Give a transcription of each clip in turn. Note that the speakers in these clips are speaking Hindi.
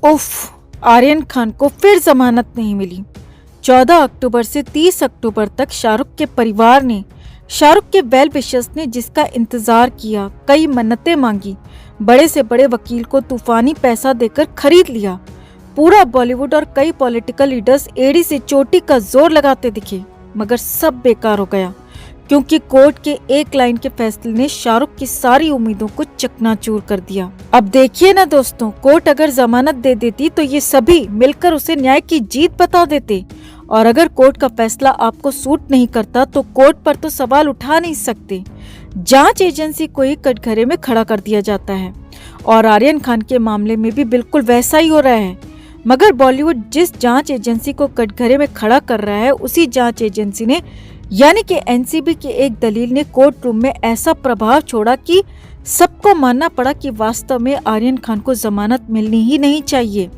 उफ, आर्यन खान को फिर जमानत नहीं मिली। 14 अक्टूबर से 30 अक्टूबर तक शाहरुख के परिवार ने, शाहरुख के वेल विशर्स ने जिसका इंतजार किया, कई मन्नतें मांगी, बड़े से बड़े वकील को तूफानी पैसा देकर खरीद लिया। पूरा बॉलीवुड और कई पॉलिटिकल लीडर्स एड़ी से चोटी का जोर लगाते दिखे, मगर सब बेकार हो गया, क्योंकि कोर्ट के एक लाइन के फैसले ने शाहरुख की सारी उम्मीदों को चकनाचूर कर दिया। अब देखिए ना दोस्तों, कोर्ट अगर जमानत दे देती तो ये सभी मिलकर उसे न्याय की जीत बता देते, और अगर कोर्ट का फैसला आपको सूट नहीं करता तो कोर्ट पर तो सवाल उठा नहीं सकते। जांच एजेंसी को ही कटघरे में खड़ा कर दिया जाता है, और आर्यन खान के मामले में भी बिल्कुल वैसा ही हो रहा है। मगर बॉलीवुड जिस जांच एजेंसी को कटघरे में खड़ा कर रहा है, उसी जांच एजेंसी ने यानी कि एनसीबी की एक दलील ने कोर्ट रूम में ऐसा प्रभाव छोड़ा कि सबको मानना पड़ा कि वास्तव में आर्यन खान को जमानत मिलनी ही नहीं चाहिए।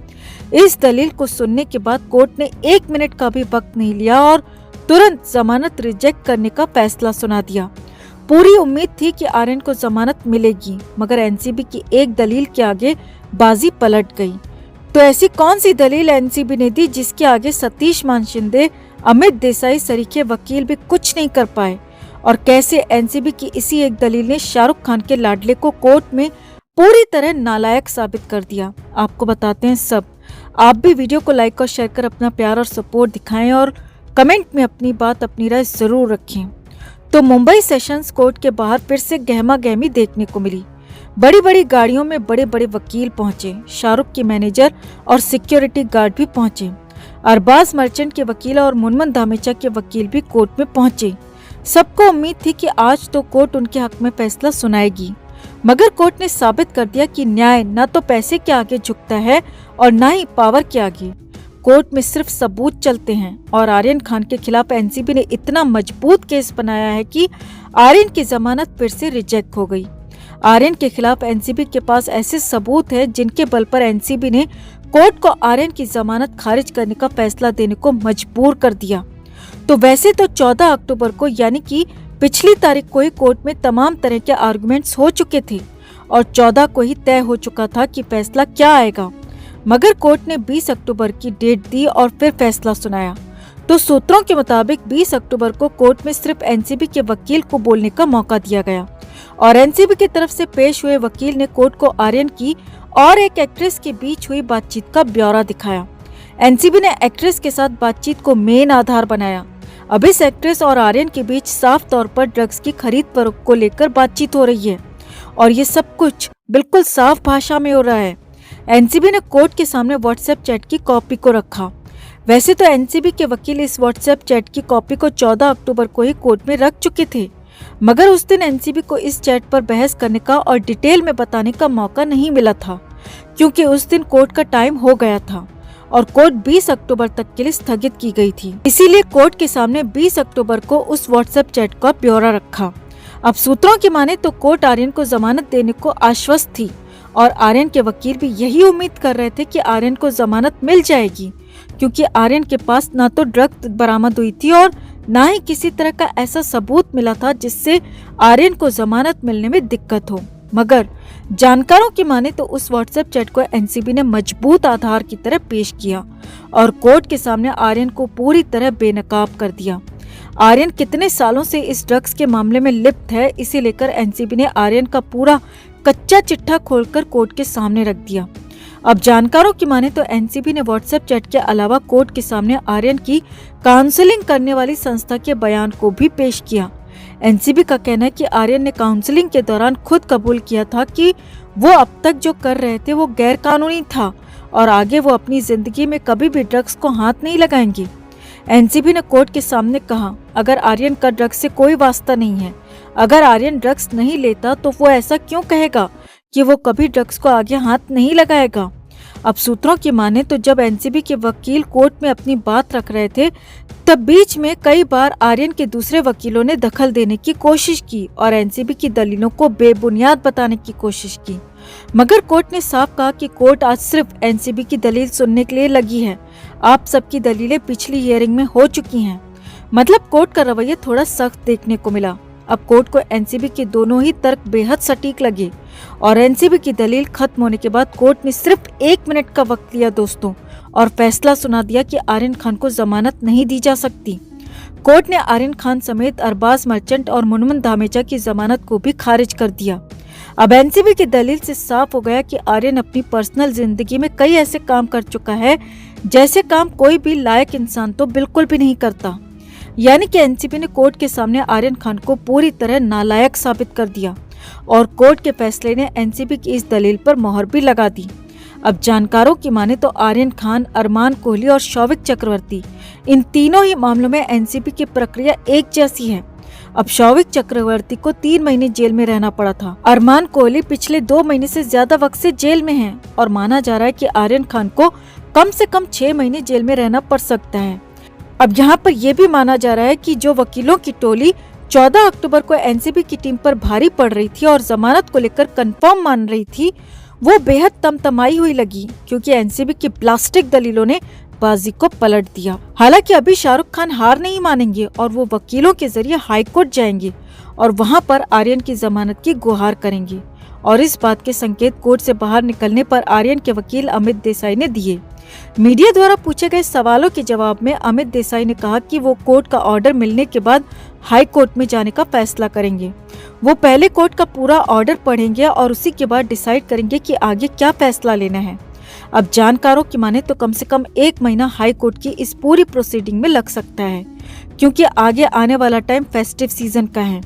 इस दलील को सुनने के बाद कोर्ट ने 1 मिनट का भी वक्त नहीं लिया और तुरंत जमानत रिजेक्ट करने का फैसला सुना दिया। पूरी उम्मीद थी कि आर्यन को जमानत मिलेगी, मगर एनसीबी की एक दलील के आगे बाजी पलट गई। तो ऐसी कौन सी दलील एनसीबी ने दी जिसके आगे सतीश मान शिंदे, अमित देसाई सरीखे वकील भी कुछ नहीं कर पाए, और कैसे एनसीबी की इसी एक दलील ने शाहरुख खान के लाडले को कोर्ट में पूरी तरह नालायक साबित कर दिया। आपको बताते हैं सब। आप भी वीडियो को लाइक और शेयर कर अपना प्यार और सपोर्ट दिखाएं, और कमेंट में अपनी बात, अपनी राय जरूर रखें। तो मुंबई सेशंस कोर्ट के बाहर फिर से गहमा गहमी देखने को मिली। बड़ी बड़ी गाड़ियों में बड़े बड़े वकील पहुंचे, शाहरुख के मैनेजर और सिक्योरिटी गार्ड भी पहुंचे। अरबाज मर्चेंट के वकील और मुनमुन धामेचा के वकील भी कोर्ट में पहुंचे। सबको उम्मीद थी कि आज तो कोर्ट उनके हक में फैसला सुनाएगी, मगर कोर्ट ने साबित कर दिया कि न्याय न तो पैसे के आगे झुकता है और न ही पावर के आगे। कोर्ट में सिर्फ सबूत चलते हैं, और आर्यन खान के खिलाफ एनसीबी ने इतना मजबूत केस बनाया है कि आर्यन की जमानत फिर से रिजेक्ट हो गई। आर्यन के खिलाफ एनसीबी के पास ऐसे सबूत है जिनके बल पर एनसीबी ने कोर्ट को आर्यन की जमानत खारिज करने का फैसला देने को मजबूर कर दिया। तो वैसे तो 14 अक्टूबर को यानी कि पिछली तारीख को ही कोर्ट में तमाम तरह के आर्गुमेंट्स हो चुके थे, और 14 को ही तय हो चुका था कि फैसला क्या आएगा। मगर कोर्ट ने 20 अक्टूबर की डेट दी और फिर फैसला सुनाया। तो सूत्रों के मुताबिक 20 अक्टूबर को कोर्ट में सिर्फ एनसीबी के वकील को बोलने का मौका दिया गया, और एनसीबी की तरफ से पेश हुए वकील ने कोर्ट को आर्यन की और एक एक्ट्रेस के बीच हुई बातचीत का ब्यौरा दिखाया। एनसीबी ने एक्ट्रेस के साथ बातचीत को मेन आधार बनाया। अब इस एक्ट्रेस और आर्यन के बीच साफ तौर पर ड्रग्स की खरीद फरोख्त को लेकर बातचीत हो रही है, और ये सब कुछ बिल्कुल साफ भाषा में हो रहा है। एनसीबी ने कोर्ट के सामने व्हाट्सएप चैट की कॉपी को रखा। वैसे तो एनसीबी के वकील इस व्हाट्सएप चैट की कॉपी को 14 अक्टूबर को ही कोर्ट में रख चुके थे, मगर उस दिन एनसीबी को इस चैट पर बहस करने का और डिटेल में बताने का मौका नहीं मिला था, क्योंकि उस दिन कोर्ट का टाइम हो गया था और कोर्ट 20 अक्टूबर तक के लिए स्थगित की गई थी। इसीलिए कोर्ट के सामने 20 अक्टूबर को उस व्हाट्सएप चैट का ब्यौरा रखा। अब सूत्रों की माने तो कोर्ट आर्यन को जमानत देने को आश्वस्त थी, और आर्यन के वकील भी यही उम्मीद कर रहे थे कि आर्यन को जमानत मिल जाएगी, क्योंकि आर्यन के पास न तो ड्रग्स बरामद हुई थी और न ही किसी तरह का ऐसा सबूत मिला था जिससे आर्यन को जमानत मिलने में दिक्कत हो। मगर जानकारों की माने तो उस व्हाट्सएप चैट को एनसीबी ने मजबूत आधार की तरह पेश किया और कोर्ट के सामने आर्यन को पूरी तरह बेनकाब कर दिया। आर्यन कितने सालों से इस ड्रग्स के मामले में लिप्त है, इसे लेकर एनसीबी ने आर्यन का पूरा कच्चा चिट्ठा खोलकर कोर्ट के सामने रख दिया। अब जानकारों की माने तो एनसीबी ने व्हाट्सएप चैट के अलावा कोर्ट के सामने आर्यन की काउंसलिंग करने वाली संस्था के बयान को भी पेश किया। एनसीबी का कहना है कि आर्यन ने काउंसलिंग के दौरान खुद कबूल किया था कि वो अब तक जो कर रहे थे वो गैर कानूनी था, और आगे वो अपनी जिंदगी में कभी भी ड्रग्स को हाथ नहीं लगाएंगे। एनसीबी ने कोर्ट के सामने कहा, अगर आर्यन का ड्रग्स से कोई वास्ता नहीं है, अगर आर्यन ड्रग्स नहीं लेता तो वो ऐसा क्यों कहेगा कि वो कभी ड्रग्स को आगे हाथ नहीं लगाएगा। अब सूत्रों की माने तो जब एनसीबी के वकील कोर्ट में अपनी बात रख रहे थे, तब बीच में कई बार आर्यन के दूसरे वकीलों ने दखल देने की कोशिश की और एनसीबी की दलीलों को बेबुनियाद बताने की कोशिश की। मगर कोर्ट ने साफ कहा कि कोर्ट आज सिर्फ एनसीबी की दलील सुनने के लिए लगी है। आप सबकी दलीलें पिछली हियरिंग में हो चुकी हैं। मतलब कोर्ट का रवैया थोड़ा सख्त देखने को मिला। अब कोर्ट को एनसीबी के दोनों ही तर्क बेहद सटीक लगे। और एनसीबी की दलील खत्म होने के बाद कोर्ट ने सिर्फ 1 मिनट का वक्त लिया दोस्तों, और फैसला सुना दिया कि आर्यन खान को जमानत नहीं दी जा सकती। कोर्ट ने आर्यन खान समेत अरबाज मर्चेंट और मुनमुन धामेचा की जमानत को भी खारिज कर दिया। अब एनसीबी की दलील से साफ हो गया कि आर्यन अपनी पर्सनल जिंदगी में कई ऐसे काम कर चुका है जैसे काम कोई भी लायक इंसान तो बिल्कुल भी नहीं करता। यानी कि एनसीबी ने कोर्ट के सामने आर्यन खान को पूरी तरह नालायक साबित कर दिया और कोर्ट के फैसले ने एनसीबी की इस दलील पर मोहर भी लगा दी। अब जानकारों की माने तो आर्यन खान, अरमान कोहली और शौविक चक्रवर्ती, इन तीनों ही मामलों में एनसीबी की प्रक्रिया एक जैसी है। अब शौविक चक्रवर्ती को 3 महीने जेल में रहना पड़ा था। अरमान कोहली पिछले 2 महीने से ज्यादा वक्त से जेल में हैं और माना जा रहा है कि आर्यन खान को कम से कम 6 महीने जेल में रहना पड़ सकता है। अब यहाँ पर यह भी माना जा रहा है कि जो वकीलों की टोली 14 अक्टूबर को एनसीबी की टीम पर भारी पड़ रही थी और जमानत को लेकर कंफर्म मान रही थी, वो बेहद तमतमाई हुई लगी, क्योंकि एनसीबी की प्लास्टिक दलीलों ने बाजी को पलट दिया। हालांकि अभी शाहरुख खान हार नहीं मानेंगे और वो वकीलों के जरिए हाई कोर्ट जाएंगे और वहां पर आर्यन की जमानत की गुहार करेंगे। और इस बात के संकेत कोर्ट से बाहर निकलने पर आर्यन के वकील अमित देसाई ने दिए। मीडिया द्वारा पूछे गए सवालों के जवाब में अमित देसाई ने कहा कि वो कोर्ट का ऑर्डर मिलने के बाद हाई कोर्ट में जाने का फैसला करेंगे। वो पहले कोर्ट का पूरा ऑर्डर पढ़ेंगे और उसी के बाद डिसाइड करेंगे कि आगे क्या फैसला लेना है। अब जानकारों की माने तो कम से कम 1 महीना हाई कोर्ट की इस पूरी प्रोसीडिंग में लग सकता है, क्योंकि आगे आने वाला टाइम फेस्टिव सीजन का है।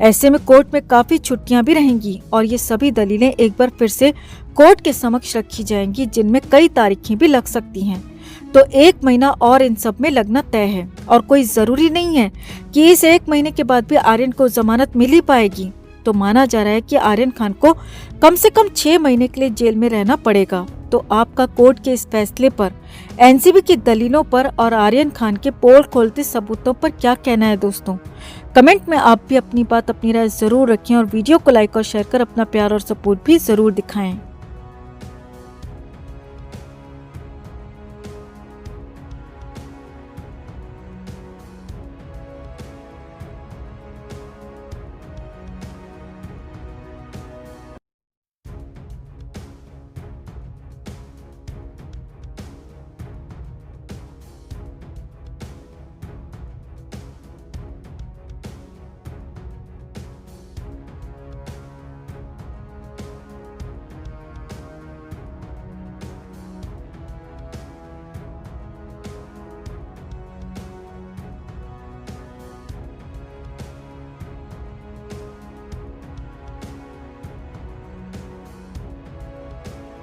ऐसे में कोर्ट में काफी छुट्टियां भी रहेंगी और ये सभी दलीलें एक बार फिर से कोर्ट के समक्ष रखी जाएंगी, जिनमें कई तारीखें भी लग सकती हैं। तो 1 महीना और इन सब में लगना तय है और कोई जरूरी नहीं है कि इस 1 महीने के बाद भी आर्यन को जमानत मिल ही पाएगी। तो माना जा रहा है कि आर्यन खान को कम से कम 6 महीने के लिए जेल में रहना पड़ेगा। तो आपका कोर्ट के इस फैसले पर, एनसीबी की दलीलों पर और आर्यन खान के पोल खोलते सबूतों पर क्या कहना है दोस्तों? कमेंट में आप भी अपनी बात, अपनी राय जरूर रखें और वीडियो को लाइक और शेयर कर अपना प्यार और सपोर्ट भी जरूर दिखाएं।